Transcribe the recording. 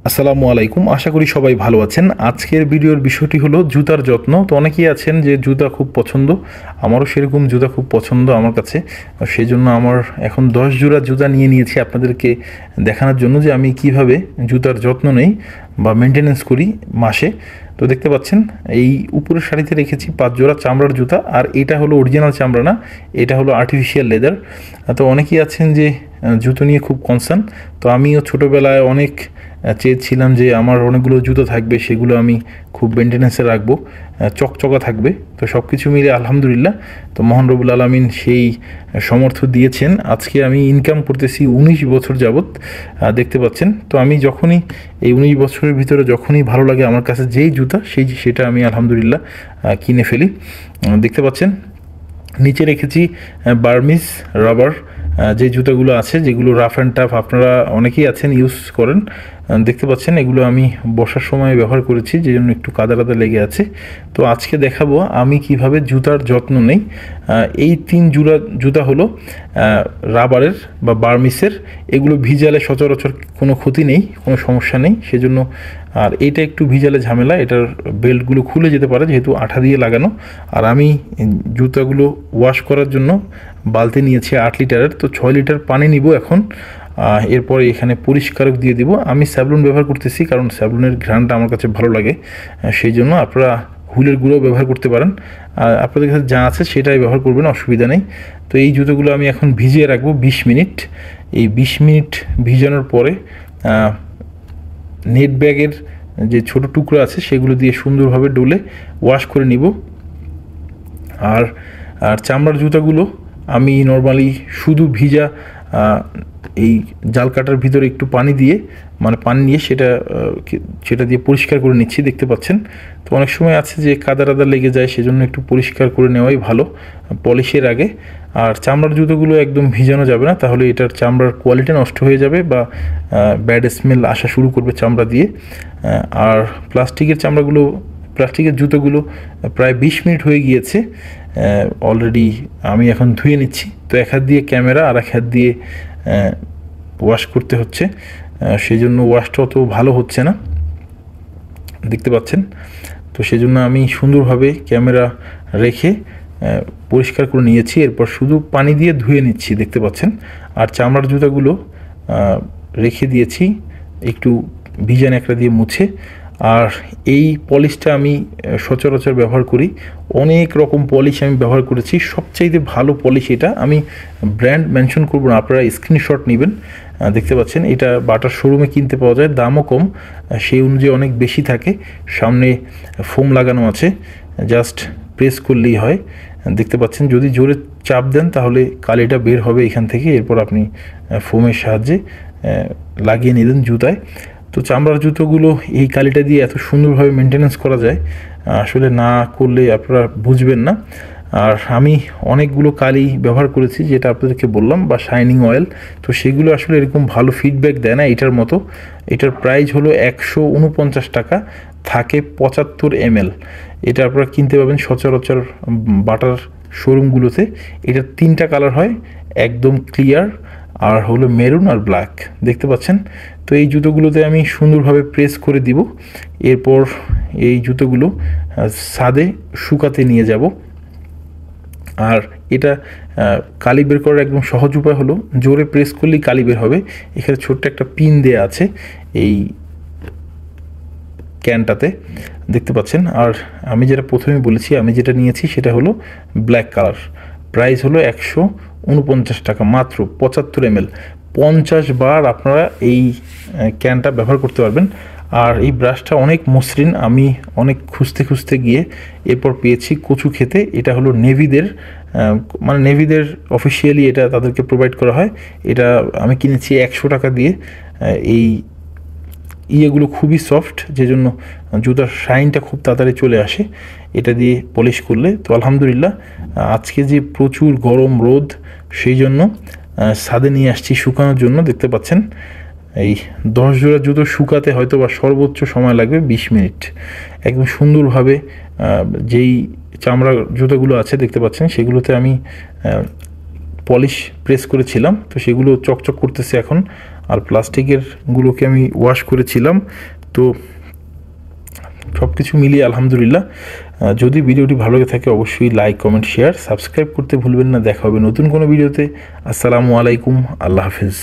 আসসালামু আলাইকুম। আশা করি সবাই ভালো আছেন। আজকের ভিডিওর বিষয়টি হলো জুতার যত্ন। তো অনেকেই আছেন যে জুতা খুব পছন্দ, আমারও সেরকম জুতা খুব পছন্দ আমার কাছে। সেজন্য আমার এখন 10 জোড়া জুতা নিয়ে নিয়েছি আপনাদেরকে দেখানোর জন্য যে আমি কিভাবে জুতার যত্ন নেই বা মেনটেনেন্স করি মাসে। তো দেখতে পাচ্ছেন এই উপরের শাড়িতে রেখেছি 5 জোড়া চামড়ার জুতা, আর এটা হলো অরিজিনাল চামড়া না, এটা হলো আর্টিফিশিয়াল লেদার। তো অনেকেই আছেন যে জুতো নিয়ে খুব কনসার্ন। তো আমিও ছোটোবেলায় অনেক চেয়েছিলাম যে আমার অনেকগুলো জুতো থাকবে, সেগুলো আমি খুব মেনটেন্যান্সে রাখবো, চকচকা থাকবে। তো সব কিছু মিলে আলহামদুলিল্লাহ, তো মহান রবুল আলমিন সেই সমর্থ দিয়েছেন। আজকে আমি ইনকাম করতেছি 19 বছর যাবৎ, দেখতে পাচ্ছেন। তো আমি যখনই এই 19 বছরের ভিতরে যখনই ভালো লাগে আমার কাছে যেই জুতা সেটা আমি আলহামদুলিল্লাহ কিনে ফেলি। দেখতে পাচ্ছেন নিচে রেখেছি বার্মিজ রাবার, যে জুতাগুলো আছে যেগুলো রাফ অ্যান্ড টাফ, আপনারা অনেকেই আছেন ইউজ করেন। দেখতে পাচ্ছেন এগুলো আমি বসার সময় ব্যবহার করেছি, যে জন্য একটু কাদা কাদা লেগে আছে। তো আজকে দেখাবো আমি কিভাবে জুতার যত্ন নেই। এই 3 জোড়া জুতা হলো রাবারের বা বার্মিসের। এগুলো ভিজালে সচরাচর কোনো ক্ষতি নেই, কোনো সমস্যা নেই সেজন্য। আর এইটা একটু ভিজালে ঝামেলা, এটার বেল্টগুলো খুলে যেতে পারে যেহেতু আঠা দিয়ে লাগানো। আর আমি জুতাগুলো ওয়াশ করার জন্য বালতি নিয়েছি 8 লিটারের। তো 6 লিটার পানি নিব এখন। এরপর এখানে পরিষ্কারক দিয়ে দিব। আমি স্যাভলন ব্যবহার করতেছি কারণ স্যাভলনের ঘ্রাণটা আমার কাছে ভালো লাগে, সেই জন্য আপনারা হুইলের গুঁড়ো ব্যবহার করতে পারেন। আপনাদের কাছে যা আছে সেটাই ব্যবহার করবেন, অসুবিধা নেই। তো এই জুতোগুলো আমি এখন ভিজিয়ে রাখবো 20 মিনিট। এই 20 মিনিট ভিজানোর পরে নেট ব্যাগের যে ছোট টুকরো আছে সেগুলো দিয়ে সুন্দরভাবে ডলে ওয়াশ করে নিব। আর চামড়ার জুতাগুলো আমি নর্মালি শুধু ভিজা এই জাল কাটার ভিতরে একটু পানি দিয়ে, মানে পানি নিয়ে সেটা দিয়ে পরিষ্কার করে নিচ্ছি, দেখতে পাচ্ছেন। তো অনেক সময় আছে যে কাদা টাদা লেগে যায়, সেজন্য একটু পরিষ্কার করে নেওয়াই ভালো পলিশের আগে। আর চামড়ার জুতোগুলো একদম ভিজানো যাবে না, তাহলে এটার চামড়ার কোয়ালিটি নষ্ট হয়ে যাবে বা ব্যাড স্মেল আসা শুরু করবে চামড়া দিয়ে। আর প্লাস্টিকের জুতোগুলো প্রায় 20 মিনিট হয়ে গিয়েছে অলরেডি, আমি এখন ধুয়ে নিচ্ছি। তো এক হাত দিয়ে ক্যামেরা আর এক হাত দিয়ে ওয়াশ করতে হচ্ছে, সেই জন্য ওয়াশটা অত ভালো হচ্ছে না, দেখতে পাচ্ছেন। তো সেই জন্য আমি সুন্দরভাবে ক্যামেরা রেখে পরিষ্কার করে নিয়েছি, এরপর শুধু পানি দিয়ে ধুয়ে নিচ্ছি, দেখতে পাচ্ছেন। আর চামড়ার জুতাগুলো রেখে দিয়েছি একটু ভিজা ন্যাকড়া দিয়ে মুছে। আর এই পলিশটা আমি সচরাচর ব্যবহার করি, অনেক রকম পলিশ আমি ব্যবহার করেছি, সবচাইতে ভালো পলিশ এটা। আমি ব্র্যান্ড মেনশন করব না, আপনারা স্ক্রিনশট নেবেন। দেখতে পাচ্ছেন এটা বাটার শোরুমে কিনতে পাওয়া যায়, দামও কম, সেই অনুযায়ী অনেক বেশি থাকে। সামনে ফোম লাগানো আছে, জাস্ট প্রেস করলেই হয়, দেখতে পাচ্ছেন। যদি জোরে চাপ দেন তাহলে কালিটা বের হবে এখান থেকে, এরপর আপনি ফোমের সাহায্যে লাগিয়ে নিলেন জুতায়। তো চামড়ার জুতোগুলো এই কালিটা দিয়ে এত সুন্দরভাবে মেনটেনেন্স করা যায়, আসলে না করলে আপনারা বুঝবেন না। আর আমি অনেকগুলো কালি ব্যবহার করেছি যেটা আপনাদেরকে বললাম, বা শাইনিং অয়েল। তো সেগুলো আসলে এরকম ভালো ফিডব্যাক দেয় না এটার মতো। এটার প্রাইস হলো 149 টাকা, থাকে 75 ml। এটা আপনারা কিনতে পাবেন সচরাচর বাটার শোরুমগুলোতে। এটার 3টা কালার হয়, একদম ক্লিয়ার, আর হলো মেরুন আর ব্ল্যাক, দেখতে পাচ্ছেন। তো এই জুতোগুলোতে আমি সুন্দরভাবে প্রেস করে দিব। এরপর এই জুতোগুলো ছাদে শুকাতে নিয়ে যাব। আর এটা কালি বের করার একদম সহজ উপায় হলো জোরে প্রেস করলেই কালি বের হবে। এখানে ছোট্ট একটা পিন দেয়া আছে এই ক্যানটাতে, দেখতে পাচ্ছেন। আর আমি যেটা প্রথমে বলেছি, আমি যেটা নিয়েছি সেটা হলো ব্ল্যাক কালার, প্রাইস হলো 149 টাকা, মাত্র 75 ml। 50 বার আপনারা এই ক্যানটা ব্যবহার করতে পারবেন। আর এই ব্রাশটা অনেক মসৃণ, আমি অনেক খুঁজতে গিয়ে এরপর পেয়েছি কচু খেতে। এটা হলো নেভিদের, মানে নেভিদের অফিসিয়ালি এটা তাদেরকে প্রোভাইড করা হয়। এটা আমি কিনেছি 100 টাকা দিয়ে। এই ইয়েগুলো খুবই সফট, যে জন্য জুতার শাইনটা খুব তাড়াতাড়ি চলে আসে এটা দিয়ে পলিশ করলে। তো আলহামদুলিল্লাহ, আজকে যে প্রচুর গরম রোদ, সেই জন্য ছাদে নিয়ে আসছি শুকানোর জন্য, দেখতে পাচ্ছেন। এই 10 জোড়া জুতো শুকাতে হয়তো বা সর্বোচ্চ সময় লাগবে 20 মিনিট। একদম সুন্দরভাবে যেই চামড়া জুতোগুলো আছে দেখতে পাচ্ছেন, সেগুলোতে আমি পলিশ প্রেস করেছিলাম, তো সেগুলো চকচক করতেছে এখন। আর প্লাস্টিকের গুলোকে আমি ওয়াশ করেছিলাম। তো সব কিছু মিলিয়ে আলহামদুলিল্লাহ। যদি ভিডিওটি ভালো লাগে থাকে অবশ্যই লাইক, কমেন্ট, শেয়ার, সাবস্ক্রাইব করতে ভুলবেন না। দেখা হবে নতুন কোনো ভিডিওতে। আসসালামু আলাইকুম, আল্লাহ হাফিজ।